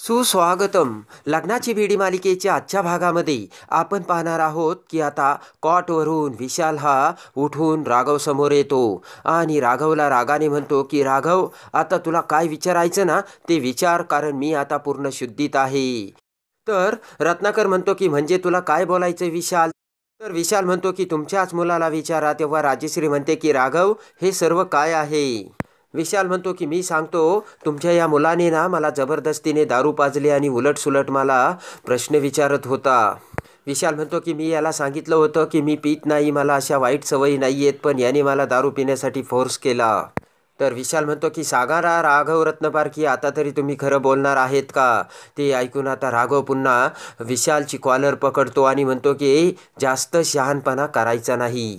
सुस्वागतम. लग्नाची बेडी मालिकेच्या आजच्या भागामध्ये आपण पाहणार आहोत की आता कॉटवरून विशाल हा उठून राघव समोर येतो आणि राघवला रागाने म्हणतो की राघव, आता तुला काय विचारायचं ना ते विचार, कारण मी आता पूर्ण शुद्धीत आहे. तर रत्नाकर म्हणतो की म्हणजे तुला काय बोलायचं विशाल? तर विशाल म्हणतो की तुमच्याच मुलाला विचारा. तेव्हा राजेश्री म्हणते की राघव, हे सर्व काय आहे? विशाल म्हणतो की मी सांगतो, तुमच्या या मुलाने ना मला जबरदस्तीने दारू पाजली आणि उलटसुलट मला प्रश्न विचारत होता. विशाल म्हणतो की मी याला सांगितलं होतं की मी पीत नाही, मला अशा वाईट सवयी नाही आहेत, पण याने मला दारू पिण्यासाठी फोर्स केला. तर विशाल म्हणतो की सांगा राघव रत्नपार की आता तरी तुम्ही खरं बोलणार आहेत का? ते ऐकून आता राघव पुन्हा विशालची कॉलर पकडतो आणि म्हणतो की जास्त शहाणपणा करायचा नाही.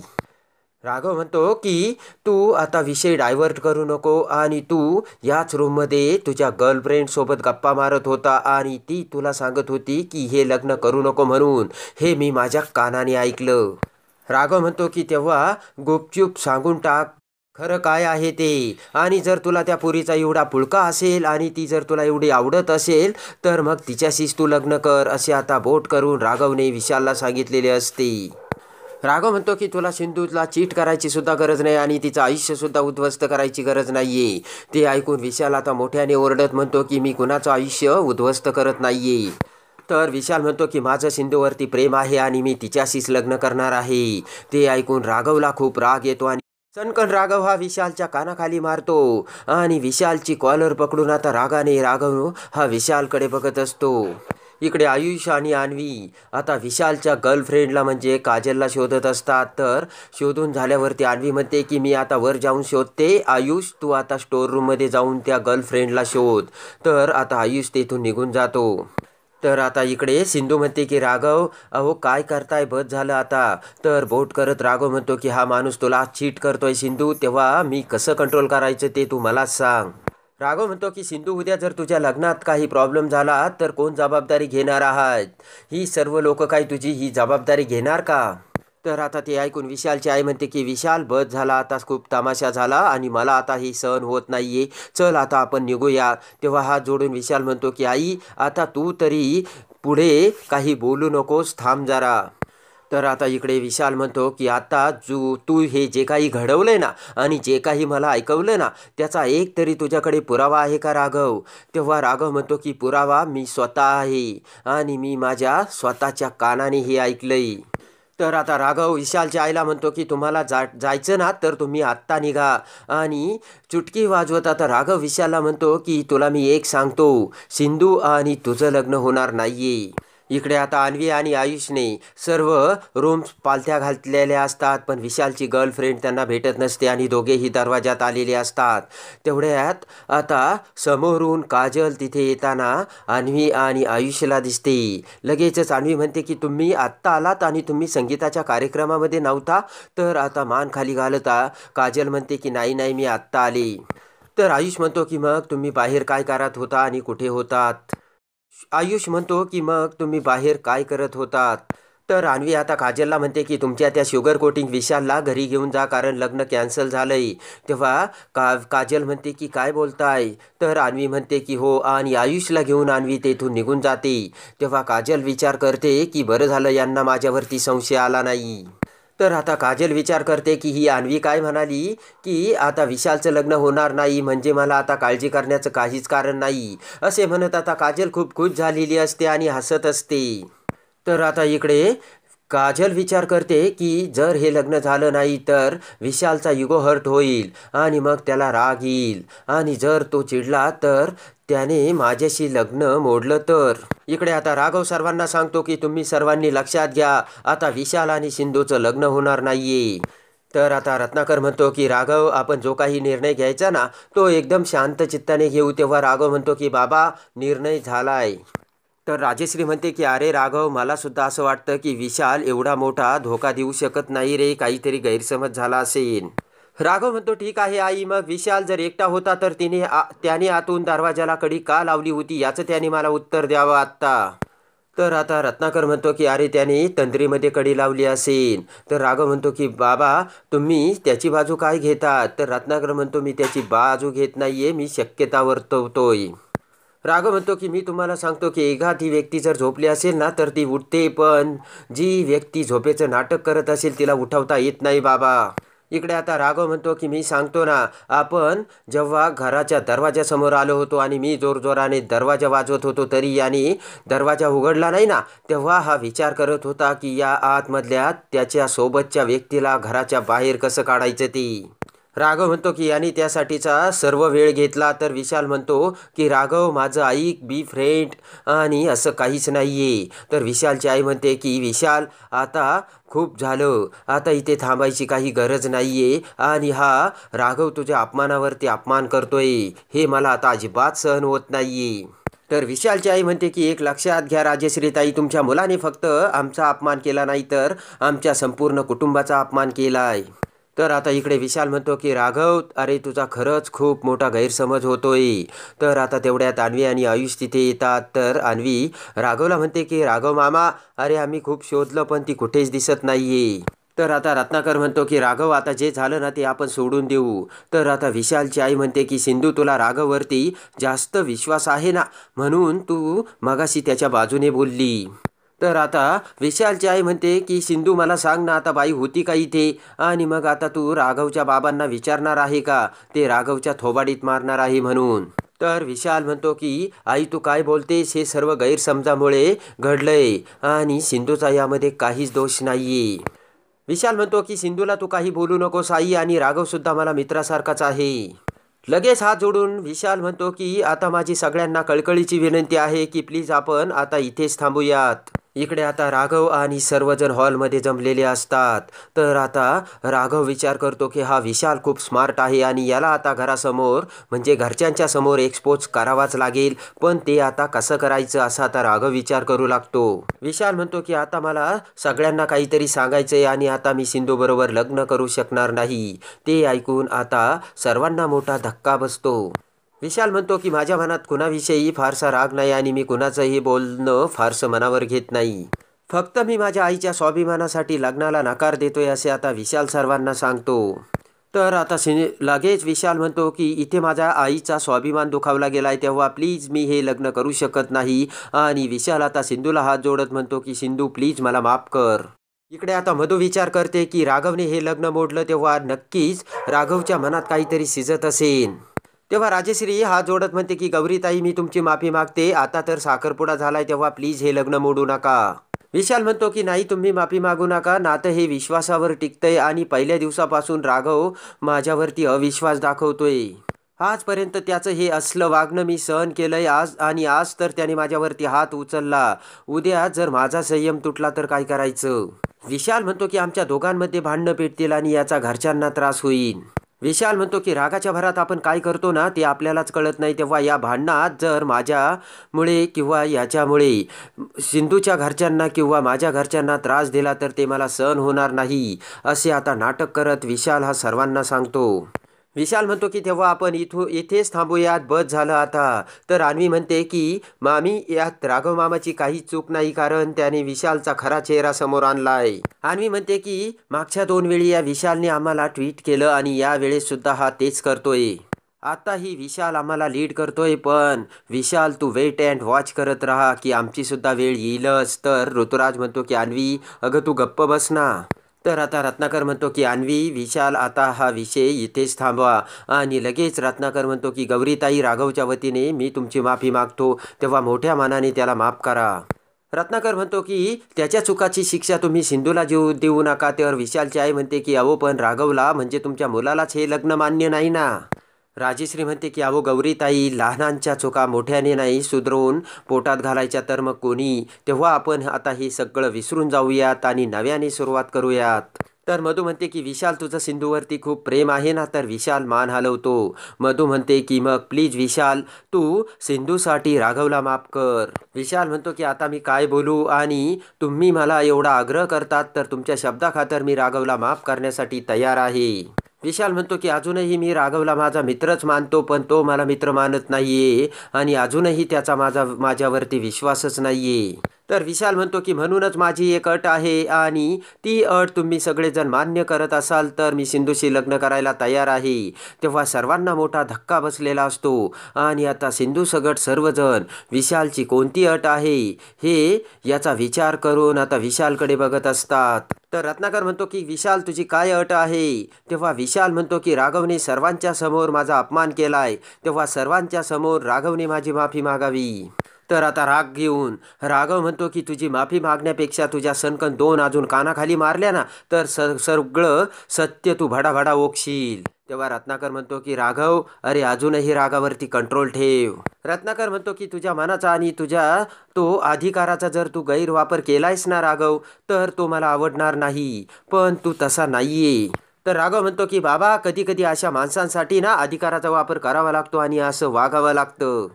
राघव म्हणतो की तू आता विषय डायव्हर्ट करू नको आणि तू याच रूममध्ये तुझ्या गर्लफ्रेंडसोबत गप्पा मारत होता आणि ती तुला सांगत होती की हे लग्न करू नको म्हणून. हे मी माझ्या कानाने ऐकलं. राघव म्हणतो की तेव्हा गुपचूप सांगून टाक खरं काय आहे ते, आणि जर तुला त्या पोरीचा एवढा पुळका असेल आणि ती जर तुला एवढी आवडत असेल तर मग तिच्याशीच तू लग्न कर, असे आता बोट करून राघवने विशालला सांगितलेले असते. राघव म्हणतो की तुला सिंधूला चीट करायची सुद्धा गरज नाही आणि तिचं आयुष्यसुद्धा उद्ध्वस्त करायची गरज नाहीये. ते ऐकून विशाल आता मोठ्याने ओरडत म्हणतो की मी कुणाचं आयुष्य उद्ध्वस्त करत नाहीये. तर विशाल म्हणतो की माझं सिंधूवरती प्रेम आहे आणि मी तिच्याशीच लग्न करणार आहे. ते ऐकून राघवला खूप राग येतो आणि सणकण राघव हा विशालच्या कानाखाली मारतो आणि विशालची कॉलर पकडून आता रागाने राघव हा विशालकडे बघत असतो. इकडे आयुष आणि अन्वी आता विशालच्या गर्लफ्रेंडला म्हणजे काजलला शोधत असतात. तर शोधून झाल्यावरती अन्वी म्हणते की मी आता वर जाऊन शोधते, आयुष तू आता स्टोर रूममध्ये जाऊन त्या गर्लफ्रेंडला शोध. तर आता आयुष तेथून निघून जातो. तर आता इकडे सिंधू म्हणते की राघव, अहो काय करताय, बस झालं आता. तर बोट करत राघव म्हणतो की हा माणूस तुला चीट करतोय सिंधू, तेव्हा मी कसं कंट्रोल करायचं ते तू मलाच सांग. राघव म्हणतो की सिंधू, उद्या जर तुझ्या लग्नात काही प्रॉब्लेम झाला तर कोण जबाबदारी घेणार आहात? ही सर्व लोक काय तुझी ही जबाबदारी घेणार का? तर आता ते ऐकून विशालची आई म्हणते की विशाल, बस झाला आता, खूप तमाशा झाला आणि मला आता ही सहन होत नाहीये, चल आता आपण निघूया. तेव्हा हात जोडून विशाल म्हणतो की आई, आता तू तरी पुढे काही बोलू नकोस, थांब जरा. तर आता इकडे विशाल म्हणतो की आता तू हे जे काही घडवलंय ना आणि जे काही मला ऐकवलं ना त्याचा एक तरी तुझ्याकडे पुरावा आहे का राघव? तेव्हा राघव म्हणतो की पुरावा मी स्वतः आहे आणि मी माझ्या स्वतःच्या कानाने हे ऐकलंय. तर आता राघव विशालच्या आईला म्हणतो की तुम्हाला जायचं ना तर तुम्ही आत्ता निघा, आणि चुटकी वाजवत आता राघव विशालला म्हणतो की तुला मी एक सांगतो, सिंधू आणि तुझं लग्न होणार नाहीये. इकडे आता अन्वी आणि आयुषने सर्व रूम्स पालथ्या घातलेल्या असतात, पण विशालची गर्लफ्रेंड त्यांना भेटत नसते आणि दोघेही दरवाजात आलेले असतात. तेवढ्यात आता समोरून काजल तिथे येताना अन्वी आणि आयुषला दिसते. लगेचच अन्वी म्हणते की तुम्ही आत्ता आलात आणि तुम्ही संगीताच्या कार्यक्रमामध्ये नव्हता? तर आता मान खाली घालता काजल म्हणते की नाही नाही, मी आत्ता आले. तर आयुष म्हणतो की मग तुम्ही बाहेर काय करत होता आणि कुठे होतात? आयुष म्हणतो की मग तुम्ही बाहेर काय करत होतात? तर अन्वी आता काजलला म्हणते की तुमच्या त्या शुगर कोटिंग विशालला घरी घेऊन जा, कारण लग्न कॅन्सल झालंय. तेव्हा काजल म्हणते की काय बोलताय? तर अन्वी म्हणते की हो, आणि आयुषला घेऊन अन्वी तेथून निघून जाते. तेव्हा काजल विचार करते की बरं झालं यांना माझ्यावरती संशय आला नाही. तर आता काजल विचार करते की ही अन्वी काय म्हणाली की आता विशालचं लग्न होणार नाही म्हणजे मला आता काळजी करण्याचं काहीच कारण नाही, असे म्हणत आता काजल खूप खुश झालेली असते आणि हसत असते. तर आता इकडे काजल विचार करते की जर हे लग्न झालं नाही तर विशालचा इगो हर्ट होईल आणि मग त्याला राग येईल, आणि जर तो चिडला तर त्याने माझ्याशी लग्न मोडलं तर. इकडे आता राघव सर्वांना सांगतो की तुम्ही सर्वांनी लक्षात घ्या, आता विशाल आणि सिंधूचं लग्न होणार नाहीये. तर आता रत्नाकर म्हणतो की राघव, आपण जो काही निर्णय घ्यायचा ना तो एकदम शांत चित्ताने घेऊ. तेव्हा राघव म्हणतो की बाबा, निर्णय झालाय. तर राजेश्री म्हणते की अरे राघव, मला सुद्धा असं वाटतं की विशाल एवढा मोठा धोका देऊ शकत नाही रे, काहीतरी गैरसमज झाला असेल. राघव म्हणतो ठीक आहे आई, मग विशाल जर एकटा होता तर त्याने आतून दरवाजाला कडी का लावली होती याचं त्याने मला उत्तर द्यावं आत्ता. तर आता रत्नाकर म्हणतो की अरे त्याने तंद्रीमध्ये कडी लावली असेल. तर राघव म्हणतो की बाबा, तुम्ही त्याची बाजू काय घेतात? तर रत्नाकर म्हणतो मी त्याची बाजू घेत नाहीये, मी शक्यता वर्तवतोय. राघव म्हणतो की मी तुम्हाला सांगतो की एखादी व्यक्ती जर झोपली असेल ना तर ती उठते, पण जी व्यक्ती झोपेचं नाटक करत असेल तिला उठवता येत नाही बाबा. इकडे आता राघव म्हणतो की मी सांगतो ना, आपण जेव्हा घराच्या दरवाजासमोर आलो होतो आणि मी जोरजोराने दरवाजा वाजवत होतो तरी याने दरवाजा उघडला नाही ना, तेव्हा हा विचार करत होता की या आतमधल्या त्याच्या सोबतच्या व्यक्तीला घराच्या बाहेर कसं काढायचं ती. राघव म्हणतो की यांनी त्यासाठीचा सर्व वेळ घेतला. तर विशाल म्हणतो की राघव माझं ऐक, बी फ्रेंड, आणि असं काहीच नाही आहे. तर विशालची आई म्हणते की विशाल आता खूप झालं, आता इथे थांबायची काही गरज नाही आहे आणि हा राघव तुझ्या अपमानावरती अपमान करतोय, हे मला आता अजिबात सहन होत नाही आहे. तर विशालची आई म्हणते की एक लक्षात घ्या राजश्रीताई, तुमच्या मुलाने फक्त आमचा अपमान केला नाही तर आमच्या संपूर्ण कुटुंबाचा अपमान केला आहे. तर आता इकडे विशाल म्हणतो की राघव, अरे तुझा खरंच खूप मोठा गैरसमज होतोय. तर आता तेवढ्यात अन्वी आणि आयुष तिथे येतात. तर अन्वी राघवला म्हणते की राघव मामा, अरे आम्ही खूप शोधलं पण ती कुठेच दिसत नाहीये. तर आता रत्नाकर म्हणतो की राघव आता जे झालं ना ते आपण सोडून देऊ. तर आता विशालची आई म्हणते की सिंधू, तुला राघववरती जास्त विश्वास आहे ना, म्हणून तू मगाशी त्याच्या बाजूने बोलली. तर आता विशालची आई म्हणते की सिंधू मला सांग ना, आता बाई होती का इथे, आणि मग आता तू राघवच्या बाबांना विचारणार आहे का ते राघवच्या थोबाडीत मारणार आहे म्हणून. तर विशाल म्हणतो की आई तू काय बोलतेस, हे सर्व गैरसमजामुळे घडलंय आणि सिंधूचा यामध्ये काहीच दोष नाहीये. विशाल म्हणतो की सिंधूला तू काही बोलू नकोस आई, आणि राघवसुद्धा मला मित्रासारखाच आहे. लगेच हात जोडून विशाल म्हणतो की आता माझी सगळ्यांना कळकळीची विनंती आहे की प्लीज आपण आता इथेच थांबूयात. इकडे आता राघव आणि सर्वजण हॉलमध्ये जमलेले असतात. तर आता राघव विचार करतो की हा विशाल खूप स्मार्ट आहे आणि याला आता घरासमोर म्हणजे घरच्यांच्या समोर एक्सपोज करावाच लागेल, पण ते आता कसं करायचं असा आता राघव विचार करू लागतो. विशाल म्हणतो की आता मला सगळ्यांना काहीतरी सांगायचंय आणि आता मी सिंधू बरोबर लग्न करू शकणार नाही. ते ऐकून आता सर्वांना मोठा धक्का बसतो. विशाल म्हणतो की माझ्या मनात कुणाविषयी फारसा राग नाही आणि मी कुणाचंही बोलणं फारसं मनावर घेत नाही. फक्त मी माझ्या आईच्या स्वाभिमानासाठी लग्नाला नकार देतोय असे आता विशाल सर्वांना सांगतो. तर आता लगेच विशाल म्हणतो की इथे माझ्या आईचा स्वाभिमान दुखावला गेलाय, तेव्हा प्लीज मी हे लग्न करू शकत नाही. आणि विशाल आता सिंधूला हात जोडत म्हणतो की सिंधू प्लीज मला माफ कर. इकडे आता मधू विचार करते की राघवने हे लग्न मोडलं तेव्हा नक्कीच राघवच्या मनात काहीतरी शिजत असेल. तेव्हा राजश्री हात जोडत म्हणते की गौरीताई मी तुमची माफी मागते, आता तर साखरपुडा झालाय तेव्हा प्लीज हे लग्न मोडू नका. विशाल म्हणतो की नाही, तुम्ही माफी मागू नका, नातं हे विश्वासावर टिकतंय आणि पहिल्या दिवसापासून राघव माझ्यावरती अविश्वास दाखवतोय. आजपर्यंत त्याचं हे असलं वागणं मी सहन केलंय, आज तर त्याने माझ्यावरती हात उचलला. उद्या जर माझा संयम तुटला तर काय करायचं. विशाल म्हणतो की आमच्या दोघांमध्ये भांडणं पेटतील आणि याचा घरच्यांना त्रास होईल. विशाल म्हणतो की रागाच्या भरात आपण काय करतो ना ते आपल्यालाच कळत नाही, तेव्हा या भांडणात जर माझ्यामुळे किंवा याच्यामुळे सिंधूच्या घरच्यांना किंवा माझ्या घरच्यांना त्रास दिला तर ते मला सहन होणार नाही, असे आता नाटक करत विशाल हा सर्वांना सांगतो. विशाल म्हणतो की तेव्हा आपण इथेच थांबूयात, बस झालं आता. तर अन्वी म्हणते की मामी यात राघव मामाची काही चूक नाही, कारण त्याने विशालचा खरा चेहरा समोर आणलाय. अन्वी म्हणते की मागच्या 2 वेळी या विशालने आम्हाला ट्विट केलं आणि या वेळेस सुद्धा हा तेच करतोय. आताही विशाल आम्हाला लीड करतोय, पण विशाल तू वेट अँड वॉच करत राहा की आमची सुद्धा वेळ येईलच. तर ऋतुराज म्हणतो की अन्वी अगं तू गप्प बस ना. तर आता रत्नाकर म्हणतो की अन्वी विशाल आता हा विषय इथेच थांबवा. आणि लगेच रत्नाकर म्हणतो की गौरीताई राघवच्या वतीने मी तुमची माफी मागतो, तेव्हा मोठ्या मनाने त्याला माफ करा. रत्नाकर म्हणतो की त्याच्या चुकाची शिक्षा तुम्ही सिंधूला देऊ नका. तर विशालची आई म्हणते की अहो पण राघवला म्हणजे तुमच्या मुलालाच हे लग्न मान्य नाही ना. राजेश्री म्हणते की अहो गौरीताई, लहानांच्या चुका मोठ्याने नाही सुधरवून पोटात घालायच्या तर मग कोणी, तेव्हा आपण आता हे सगळं विसरून जाऊयात आणि नव्याने सुरुवात करूयात. तर मधू म्हणते की विशाल तुझं सिंधूवरती खूप प्रेम आहे ना. तर विशाल मान हलवतो. मधू म्हणते की मग प्लीज विशाल तू सिंधूसाठी राघवला माफ कर. विशाल म्हणतो की आता मी काय बोलू, आणि तुम्ही मला एवढा आग्रह करतात तर तुमच्या शब्दाखातर मी राघवला माफ करण्यासाठी तयार आहे. विशाल म्हणतो की अजूनही मी राघवला माझा मित्रच मानतो, पण तो मला मित्र मानत नाहीये आणि अजूनही त्याचा माझ्यावरती विश्वासच नाहीये. तर विशाल म्हणतो की म्हणूनच माझी एक अट आहे आणि ती अट तुम्ही सगळेजण मान्य करत असाल तर मी सिंधूशी लग्न करायला तयार आहे. तेव्हा सर्वांना मोठा धक्का बसलेला असतो आणि आता सिंधू सगट सर्वजण विशालची कोणती अट आहे हे याचा विचार करून आता विशालकडे बघत असतात. तर रत्नाकर म्हणतो की विशाल तुझी काय अट आहे. तेव्हा विशाल म्हणतो की राघवने सर्वांच्या समोर माझा अपमान केलाय, तेव्हा सर्वांच्या समोर राघवने माझी माफी मागावी. तर आता राग घेऊन राघव म्हणतो की तुझी माफी मागण्यापेक्षा तुझ्या सणकण दोन अजून कानाखाली मारल्या ना तर सगळं सत्य तू भडाभडा ओकशील. तेव्हा रत्नाकर म्हणतो की राघव अरे अजूनही रागावरती कंट्रोल ठेव. रत्नाकर म्हणतो की तुझ्या मनाचा आणि तुझ्या तो अधिकाराचा जर तू गैरवापर केलायस ना राघव तर तो मला आवडणार नाही, पण तू तसा नाहीये. तर राघव म्हणतो की बाबा कधी कधी अशा माणसांसाठी ना अधिकाराचा वापर करावा लागतो आणि असं वागावं लागतं.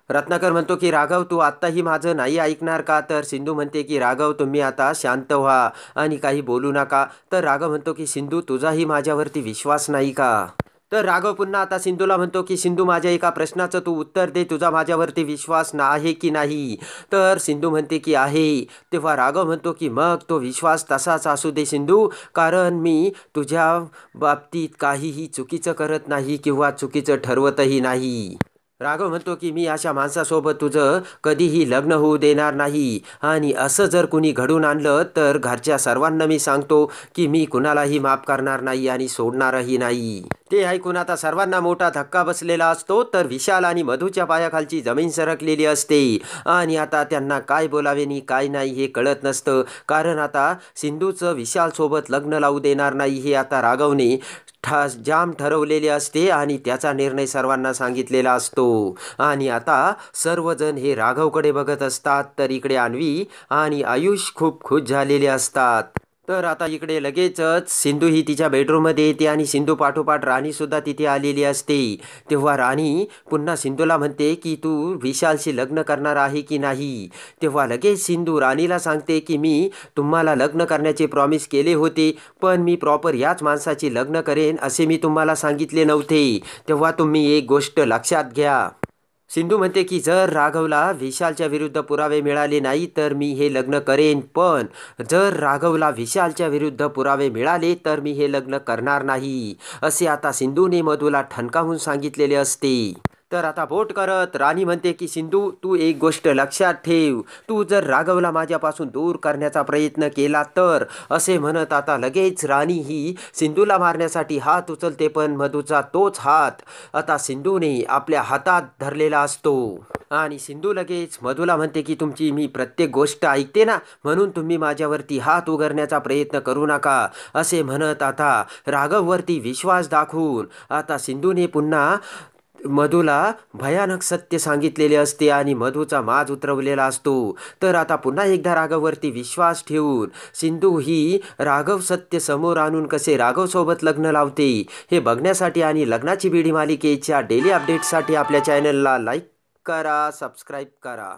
रत्नाकर म्हणतो की राघव तू आत्ताही माझं नाही ऐकणार का. तर सिंधू म्हणते की राघव तुम्ही आता शांत व्हा आणि काही बोलू नका. तर राघव म्हणतो की सिंधू तुझाही माझ्यावरती विश्वास नाही का. तर राघव पुन्हा आता सिंधूला म्हणतो की सिंधू माझ्या एका प्रश्नाचं तू उत्तर दे, तुझा माझ्यावरती विश्वास आहे की नाही. तर सिंधू म्हणते की आहे. तेव्हा राघव म्हणतो की मग तो विश्वास तसाच असू दे सिंधू, कारण मी तुझ्या बाबतीत काहीही चुकीचं करत नाही किंवा चुकीचं ठरवतही नाही. राघव म्हणतो की मी अशा माणसासोबत तुझं कधीही लग्न होऊ देणार नाही आणि असं जर कुणी घडून आणलं तर घरच्या सर्वांना मी सांगतो की मी कुणालाही माफ करणार नाही आणि सोडणारही नाही. ते ऐकून आता सर्वांना मोठा धक्का बसलेला असतो. तर विशाल आणि मधूच्या पायाखालची जमीन सरकलेली असते आणि आता त्यांना काय बोलावे आणि काय नाही हे कळत नसतं, कारण आता सिंधूचं विशालसोबत लग्न लावू देणार नाही हे आता राघवने जाम ठरवलेले असते आणि त्याचा निर्णय सर्वांना सांगितलेला असतो. आणि आता सर्वजण हे राघवकडे बघत असतात. तर इकडे अन्वी आणि आयुष खूप खुश झालेले असतात. तर आता इकडे लगेचच सिंधू ही तिच्या बेडरूममध्ये येते आणि सिंधू पाठोपाठ राणीसुद्धा तिथे आलेली असते. तेव्हा राणी पुन्हा सिंधूला म्हणते की तू विशालशी लग्न करणार आहे की नाही. तेव्हा लगेच सिंधू राणीला सांगते की मी तुम्हाला लग्न करण्याचे प्रॉमिस केले होते, पण मी प्रॉपर याच माणसाची लग्न करेन असे मी तुम्हाला सांगितले नव्हते. तेव्हा तुम्ही एक गोष्ट लक्षात घ्या. सिंधू म्हणते की जर राघवला विशालच्या विरुद्ध पुरावे मिळाले नाही तर मी हे लग्न करेन, पण जर राघवला विशालच्या विरुद्ध पुरावे मिळाले तर मी हे लग्न करणार नाही असे आता सिंधूने मधूला ठणकावून सांगितलेले असते. तर आता बोट करत राणी म्हणते की सिंधू तू एक गोष्ट लक्षात ठेव, तू जर राघवला माझ्यापासून दूर करण्याचा प्रयत्न केला तर, असे म्हणत आता लगेच राणी ही सिंधूला मारण्यासाठी हात उचलते, पण मधूचा तोच हात आता सिंधूने आपल्या हातात धरलेला असतो. आणि सिंधू लगेच मधूला म्हणते की तुमची मी प्रत्येक गोष्ट ऐकते ना, म्हणून तुम्ही माझ्यावरती हात उगारण्याचा प्रयत्न करू नका असे म्हणत आता राघववरती विश्वास दाखवून आता सिंधूने पुन्हा मधूला भयानक सत्य सांगितलेले असते आणि मधूचा माज उतरवलेला असतो. तर आता पुन्हा एकदा राघववरती विश्वास ठेवून सिंधू ही राघव सत्य समोर आणून कसे राघवसोबत लग्न लावते हे बघण्यासाठी आणि लग्नाची बीडी मालिकेच्या डेली अपडेट्ससाठी आपल्या चॅनलला लाईक करा, सबस्क्राईब करा.